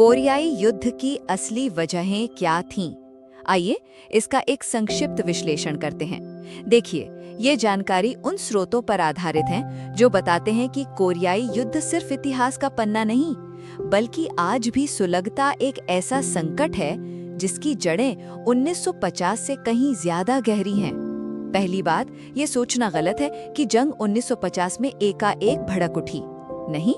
कोरियाई युद्ध की असली वजहें क्या थीं? आइए इसका एक संक्षिप्त विश्लेषण करते हैं। देखिए, ये जानकारी उन स्रोतों पर आधारित है जो बताते हैं कि कोरियाई युद्ध सिर्फ इतिहास का पन्ना नहीं, बल्कि आज भी सुलगता एक ऐसा संकट है जिसकी जड़ें 1950 से कहीं ज्यादा गहरी हैं। पहली बात, ये सोचना गलत है कि जंग 1950 में एकाएक भड़क उठी। नहीं,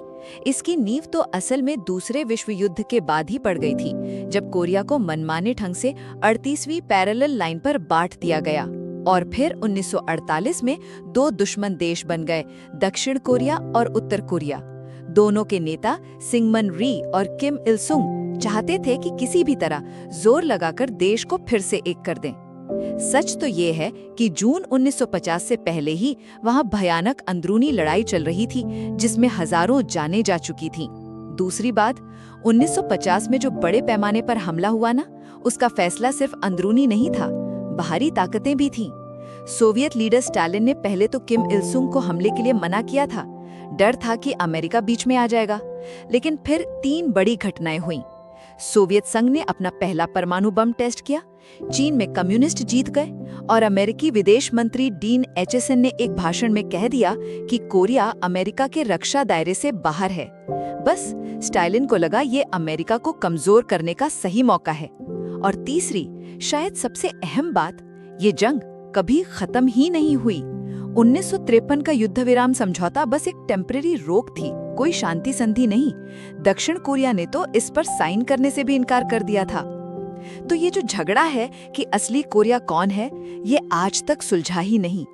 इसकी नींव तो असल में दूसरे विश्व युद्ध के बाद ही पड़ गई थी, जब कोरिया को मनमाने ढंग से 38वीं पैरेलल लाइन पर बांट दिया गया और फिर 1948 में दो दुश्मन देश बन गए, दक्षिण कोरिया और उत्तर कोरिया। दोनों के नेता सिंगमन री और किम इल सुंग चाहते थे कि किसी भी तरह जोर लगाकर देश को फिर से एक कर दें। सच तो ये है कि जून 1950 से पहले ही वहां भयानक अंदरूनी लड़ाई चल रही थी, जिसमें हजारों जानें जा चुकी थीं। दूसरी बात, 1950 में जो बड़े पैमाने पर हमला हुआ ना, उसका फैसला सिर्फ अंदरूनी नहीं था, बाहरी ताकतें भी थीं। सोवियत लीडर स्टालिन ने पहले तो किम इल सुंग को हमले के लिए मना किया था। डर था कि अमेरिका बीच में आ जाएगा। लेकिन फिर 3 बड़ी घटनाएं हुईं। सोवियत संघ ने अपना पहला परमाणु बम टेस्ट किया, चीन में कम्युनिस्ट जीत गए और अमेरिकी विदेश मंत्री डीन एचेसन ने एक भाषण में कह दिया कि कोरिया अमेरिका के रक्षा दायरे से बाहर है। बस स्टालिन को लगा ये अमेरिका को कमजोर करने का सही मौका है। और तीसरी, शायद सबसे अहम बात, ये जंग कभी खत्म ही नहीं हुई। 1953 का युद्ध विराम समझौता बस एक टेम्परेरी रोक थी, कोई शांति संधि नहीं। दक्षिण कोरिया ने तो इस पर साइन करने से भी इनकार कर दिया था। तो ये जो झगड़ा है कि असली कोरिया कौन है, ये आज तक सुलझा ही नहीं।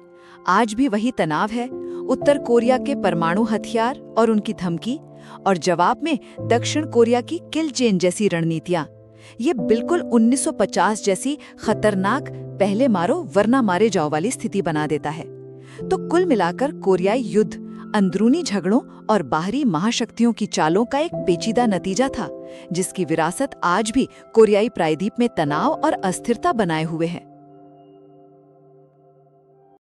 आज भी वही तनाव है, उत्तर कोरिया के परमाणु हथियार और उनकी धमकी, और जवाब में दक्षिण कोरिया की किल चेन जैसी रणनीतियां। ये बिल्कुल 1950 जैसी खतरनाक पहले मारो वरना मारे जाओ वाली स्थिति बना देता है। तो कुल मिलाकर कोरियाई युद्ध अंदरूनी झगड़ों और बाहरी महाशक्तियों की चालों का एक पेचीदा नतीजा था, जिसकी विरासत आज भी कोरियाई प्रायद्वीप में तनाव और अस्थिरता बनाए हुए है।